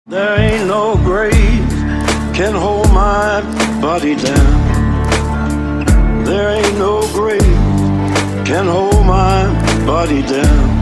There ain't no grave can hold my body down. There ain't no grave can hold my body down.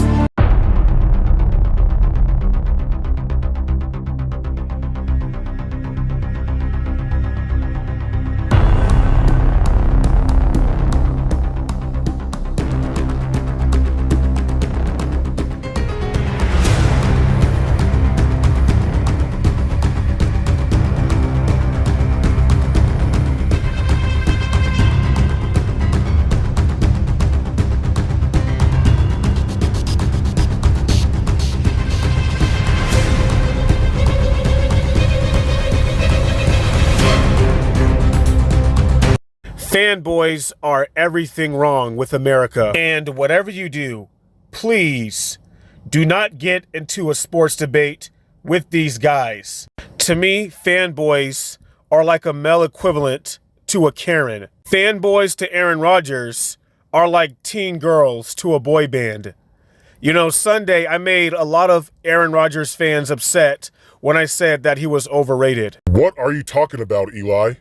Fanboys are everything wrong with America. And whatever you do, please do not get into a sports debate with these guys. To me, fanboys are like a male equivalent to a Karen. Fanboys to Aaron Rodgers are like teen girls to a boy band. You know, Sunday I made a lot of Aaron Rodgers fans upset when I said that he was overrated. What are you talking about, Eli?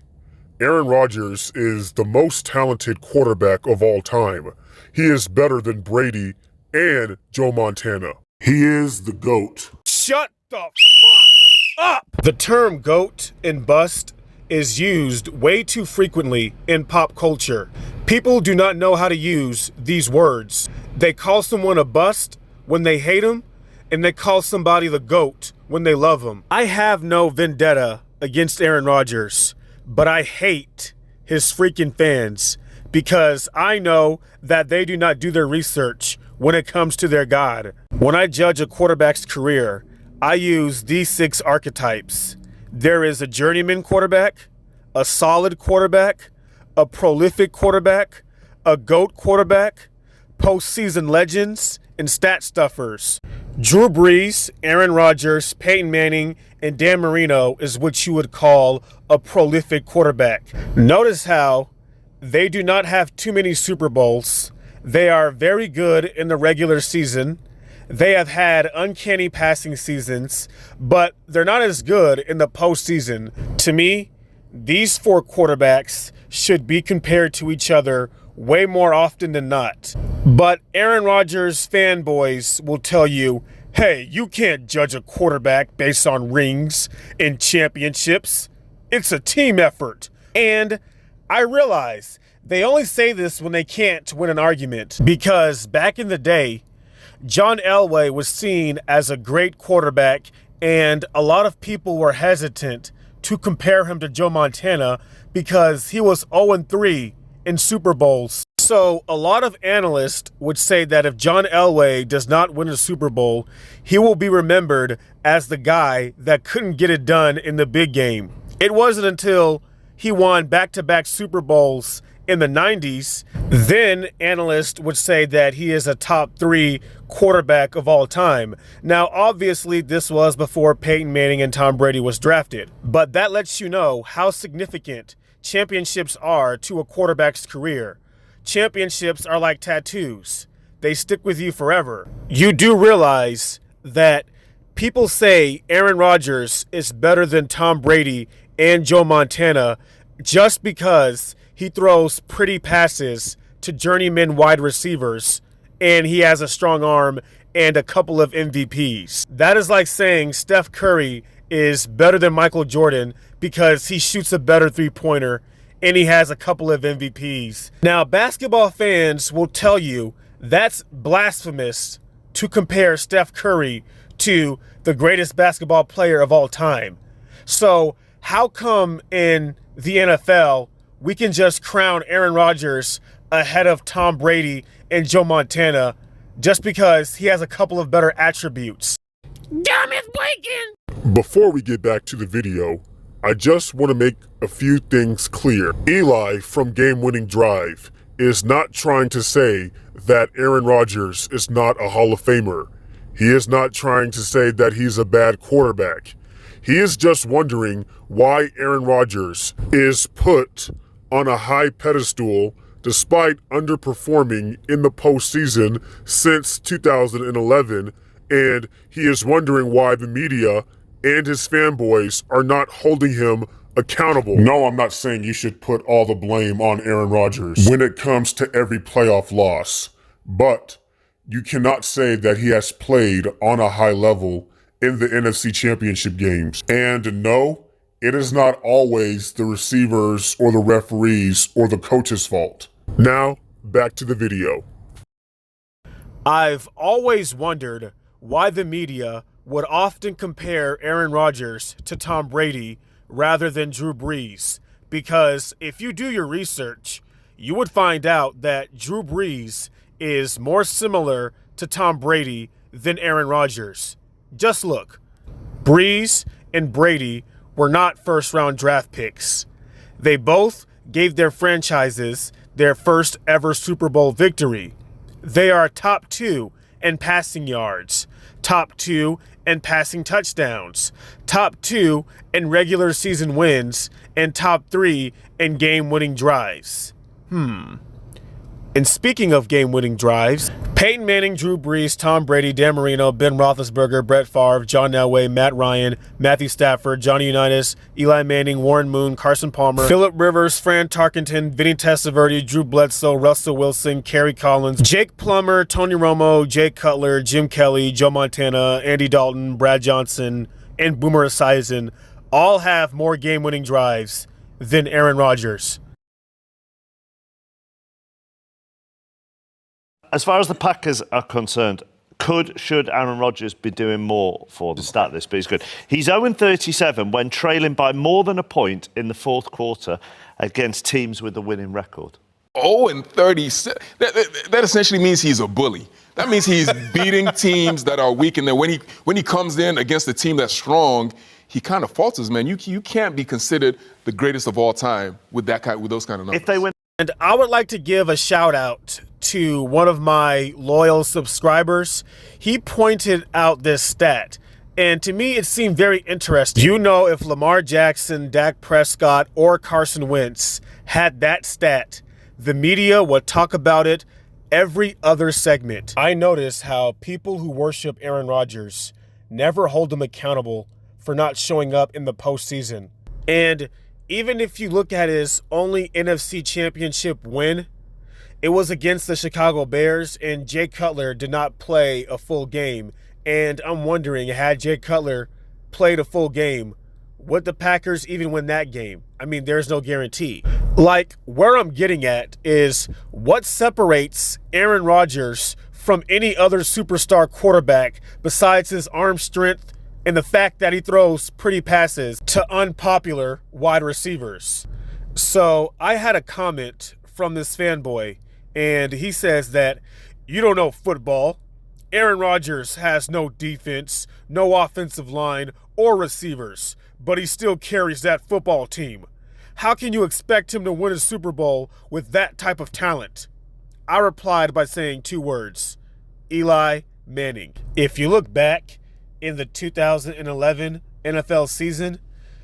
Aaron Rodgers is the most talented quarterback of all time. He is better than Brady and Joe Montana. He is the GOAT. Shut the fuck up! The term GOAT and bust is used way too frequently in pop culture. People do not know how to use these words. They call someone a bust when they hate him, and they call somebody the GOAT when they love him. I have no vendetta against Aaron Rodgers, but I hate his freaking fans because I know that they do not do their research when it comes to their God. When I judge a quarterback's career, I use these 6 archetypes. There is a journeyman quarterback, a solid quarterback, a prolific quarterback, a GOAT quarterback, postseason legends, and stat stuffers. Drew Brees, Aaron Rodgers, Peyton Manning, and Dan Marino is what you would call a prolific quarterback. Notice how they do not have too many Super Bowls. They are very good in the regular season. They have had uncanny passing seasons, but they're not as good in the postseason. To me, these 4 quarterbacks should be compared to each other way more often than not. But Aaron Rodgers fanboys will tell you, hey, you can't judge a quarterback based on rings and championships. It's a team effort. And I realize they only say this when they can't win an argument, because back in the day, John Elway was seen as a great quarterback, and a lot of people were hesitant to compare him to Joe Montana because he was 0-3 in Super Bowls. So a lot of analysts would say that if John Elway does not win a Super Bowl, he will be remembered as the guy that couldn't get it done in the big game. It wasn't until he won back-to-back Super Bowls in the 90s, then analysts would say that he is a top 3 quarterback of all time. Now, obviously, this was before Peyton Manning and Tom Brady was drafted, but that lets you know how significant championships are to a quarterback's career. Championships are like tattoos. They stick with you forever. You do realize that people say Aaron Rodgers is better than Tom Brady and Joe Montana just because he throws pretty passes to journeyman wide receivers and he has a strong arm and a couple of MVPs. That is like saying Steph Curry is better than Michael Jordan because he shoots a better three-pointer and he has a couple of MVPs. Now, basketball fans will tell you that's blasphemous to compare Steph Curry to the greatest basketball player of all time. So how come in the NFL we can just crown Aaron Rodgers ahead of Tom Brady and Joe Montana just because he has a couple of better attributes? Damn it, Bacon! Before we get back to the video, I just want to make a few things clear. Eli from Game Winning Drive is not trying to say that Aaron Rodgers is not a Hall of Famer. He is not trying to say that he's a bad quarterback. He is just wondering why Aaron Rodgers is put on a high pedestal despite underperforming in the postseason since 2011, and he is wondering why the media and his fanboys are not holding him accountable. No, I'm not saying you should put all the blame on Aaron Rodgers when it comes to every playoff loss, but you cannot say that he has played on a high level in the NFC Championship games. And no, it is not always the receivers or the referees or the coach's fault. Now, back to the video. I've always wondered why the media would often compare Aaron Rodgers to Tom Brady rather than Drew Brees, because if you do your research, you would find out that Drew Brees is more similar to Tom Brady than Aaron Rodgers. Just look. Brees and Brady were not first-round draft picks. They both gave their franchises their first ever Super Bowl victory. They are top 2 in passing yards, top 2 in passing touchdowns, top 2 in regular season wins, and top 3 in game-winning drives. And speaking of game-winning drives, Peyton Manning, Drew Brees, Tom Brady, Dan Marino, Ben Roethlisberger, Brett Favre, John Elway, Matt Ryan, Matthew Stafford, Johnny Unitas, Eli Manning, Warren Moon, Carson Palmer, Phillip Rivers, Fran Tarkenton, Vinny Testaverde, Drew Bledsoe, Russell Wilson, Kerry Collins, Jake Plummer, Tony Romo, Jay Cutler, Jim Kelly, Joe Montana, Andy Dalton, Brad Johnson, and Boomer Esiason all have more game-winning drives than Aaron Rodgers. As far as the Packers are concerned, should Aaron Rodgers be doing more for them? Stat this, but he's good. He's 0-37 when trailing by more than a point in the fourth quarter against teams with a winning record. 0-37. That essentially means he's a bully. That means he's beating teams that are weak, and then when he comes in against a team that's strong, he kind of falters, man. You can't be considered the greatest of all time with those kind of numbers. If they win. And I would like to give a shout out to one of my loyal subscribers. He pointed out this stat, and to me it seemed very interesting. You know, if Lamar Jackson, Dak Prescott, or Carson Wentz had that stat, the media would talk about it every other segment. I notice how people who worship Aaron Rodgers never hold him accountable for not showing up in the postseason. And even if you look at his only NFC Championship win, it was against the Chicago Bears, and Jay Cutler did not play a full game. And I'm wondering, had Jay Cutler played a full game, would the Packers even win that game? I mean, there's no guarantee. Like, where I'm getting at is what separates Aaron Rodgers from any other superstar quarterback besides his arm strength and the fact that he throws pretty passes to unpopular wide receivers. So I had a comment from this fanboy, and he says that you don't know football. Aaron Rodgers has no defense, no offensive line, or receivers, but he still carries that football team. How can you expect him to win a Super Bowl with that type of talent? I replied by saying 2 words: Eli Manning. If you look back in the 2011 NFL season,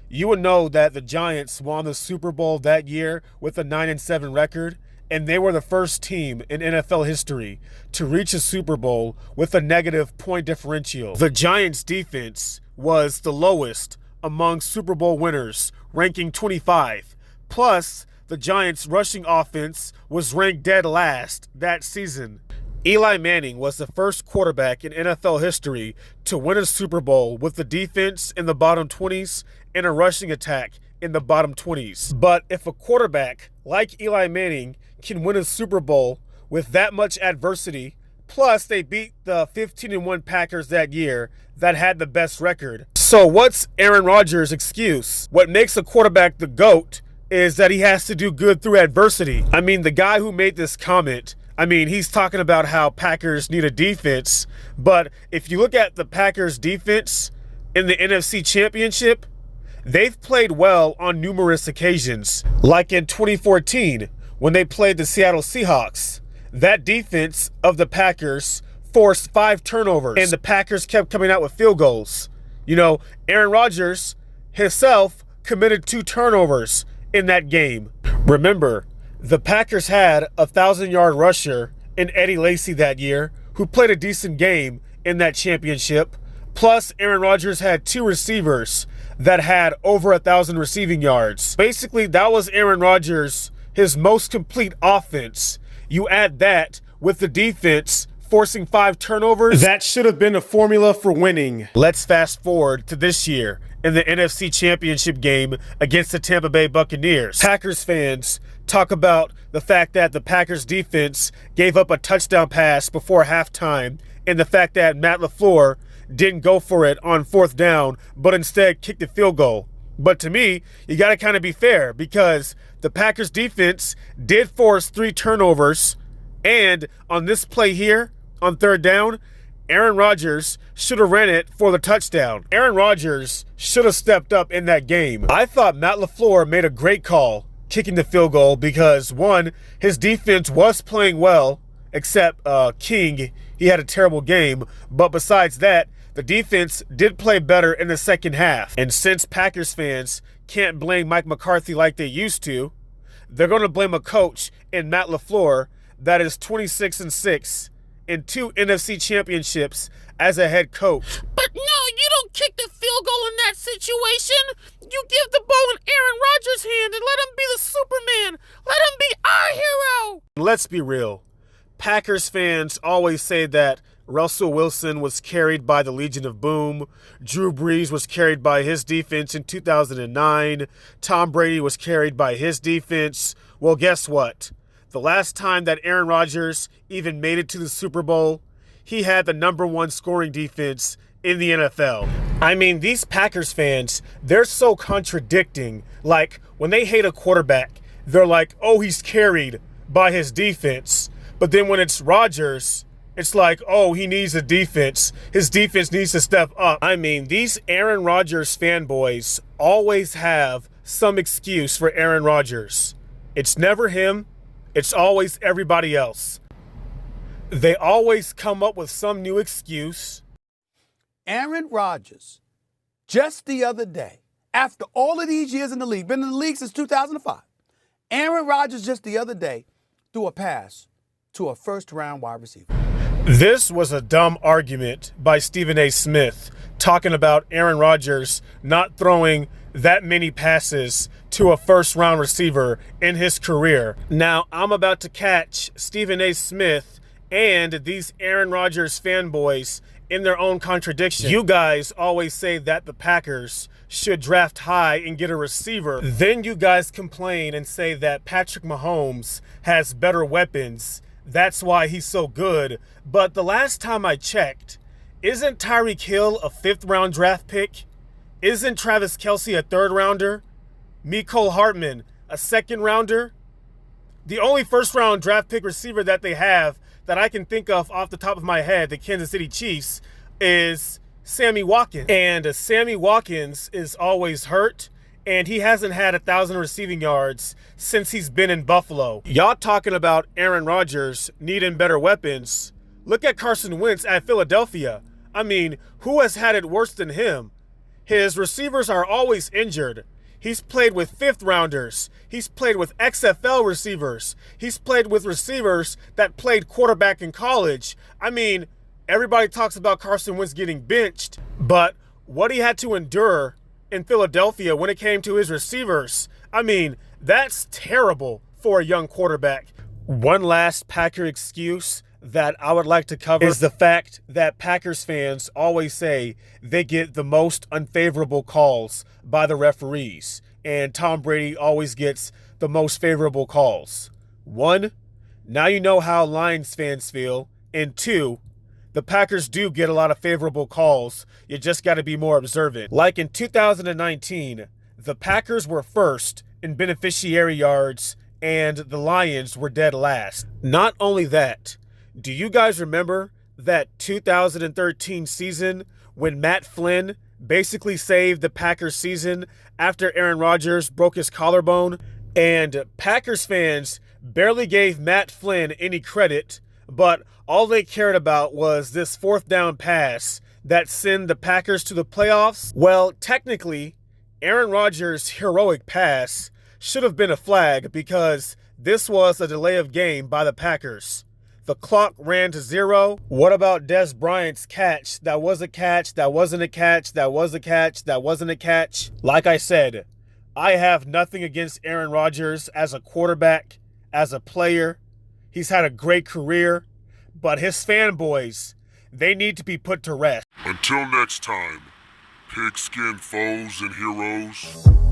you would know that the Giants won the Super Bowl that year with a 9-7 record, and they were the first team in NFL history to reach a Super Bowl with a negative point differential. The Giants' defense was the lowest among Super Bowl winners, ranking 25. Plus, the Giants' rushing offense was ranked dead last that season. Eli Manning was the first quarterback in NFL history to win a Super Bowl with the defense in the bottom 20s and a rushing attack in the bottom 20s. But if a quarterback like Eli Manning can win a Super Bowl with that much adversity, plus they beat the 15-1 Packers that year that had the best record. So what's Aaron Rodgers' excuse? What makes a quarterback the GOAT is that he has to do good through adversity. I mean, the guy who made this comment, he's talking about how Packers need a defense, but if you look at the Packers' defense in the NFC Championship, they've played well on numerous occasions. Like in 2014, when they played the Seattle Seahawks, that defense of the Packers forced 5 turnovers, and the Packers kept coming out with field goals. You know, Aaron Rodgers himself committed 2 turnovers in that game. Remember, the Packers had a 1,000-yard rusher in Eddie Lacy that year, who played a decent game in that championship, Plus, Aaron Rodgers had 2 receivers that had over 1,000 receiving yards. Basically, that was Aaron Rodgers, his most complete offense. You add that with the defense forcing 5 turnovers, that should have been a formula for winning. Let's fast forward to this year in the NFC Championship game against the Tampa Bay Buccaneers. Packers fans talk about the fact that the Packers defense gave up a touchdown pass before halftime and the fact that Matt LaFleur didn't go for it on 4th down, but instead kicked the field goal. But to me, you got to kind of be fair because the Packers defense did force 3 turnovers, and on this play here, on 3rd down, Aaron Rodgers should have ran it for the touchdown. Aaron Rodgers should have stepped up in that game. I thought Matt LaFleur made a great call kicking the field goal because, one, his defense was playing well, except King, he had a terrible game. But besides that, the defense did play better in the second half. And since Packers fans can't blame Mike McCarthy like they used to, they're going to blame a coach in Matt LaFleur that is 26-6 in 2 NFC championships as a head coach. But no, you don't kick the field goal in that situation. You give the ball in Aaron Rodgers' hand and let him be the Superman. Let him be our hero. Let's be real. Packers fans always say that Russell Wilson was carried by the Legion of Boom. Drew Brees was carried by his defense in 2009. Tom Brady was carried by his defense. Well, guess what? The last time that Aaron Rodgers even made it to the Super Bowl, he had the #1 scoring defense in the NFL. I mean, these Packers fans, they're so contradicting. Like, when they hate a quarterback, they're like, oh, he's carried by his defense. But then when it's Rodgers, it's like, oh, he needs a defense. His defense needs to step up. I mean, these Aaron Rodgers fanboys always have some excuse for Aaron Rodgers. It's never him. It's always everybody else. They always come up with some new excuse. Aaron Rodgers, just the other day, after all of these years in the league, been in the league since 2005, Aaron Rodgers just the other day threw a pass to a first-round wide receiver. This was a dumb argument by Stephen A. Smith talking about Aaron Rodgers not throwing that many passes to a first-round receiver in his career. Now, I'm about to catch Stephen A. Smith and these Aaron Rodgers fanboys in their own contradiction. You guys always say that the Packers should draft high and get a receiver. Then you guys complain and say that Patrick Mahomes has better weapons. That's why he's so good. But the last time I checked, isn't Tyreek Hill a 5th-round draft pick? Isn't Travis Kelce a 3rd-rounder? Mecole Hardman a 2nd-rounder? The only first-round draft pick receiver that they have that I can think of off the top of my head, the Kansas City Chiefs, is Sammy Watkins. And Sammy Watkins is always hurt, and he hasn't had 1,000 receiving yards since he's been in Buffalo. Y'all talking about Aaron Rodgers needing better weapons. Look at Carson Wentz at Philadelphia. I mean, who has had it worse than him? His receivers are always injured. He's played with 5th-rounders. He's played with XFL receivers. He's played with receivers that played quarterback in college. I mean, everybody talks about Carson Wentz getting benched, but what he had to endure in Philadelphia when it came to his receivers, I mean, that's terrible for a young quarterback. One last Packer excuse that I would like to cover is the fact that Packers fans always say they get the most unfavorable calls by the referees, and Tom Brady always gets the most favorable calls. 1, now you know how Lions fans feel, and 2, the Packers do get a lot of favorable calls. You just got to be more observant. Like in 2019, the Packers were first in beneficiary yards, and the Lions were dead last. Not only that, do you guys remember that 2013 season when Matt Flynn basically saved the Packers season after Aaron Rodgers broke his collarbone? And Packers fans barely gave Matt Flynn any credit, but all they cared about was this 4th down pass that sent the Packers to the playoffs. Well, technically, Aaron Rodgers' heroic pass should have been a flag because this was a delay of game by the Packers. The clock ran to 0. What about Des Bryant's catch? That was a catch, that wasn't a catch, that was a catch, that wasn't a catch. Like I said, I have nothing against Aaron Rodgers as a quarterback, as a player. He's had a great career, but his fanboys, they need to be put to rest. Until next time, pigskin foes and heroes.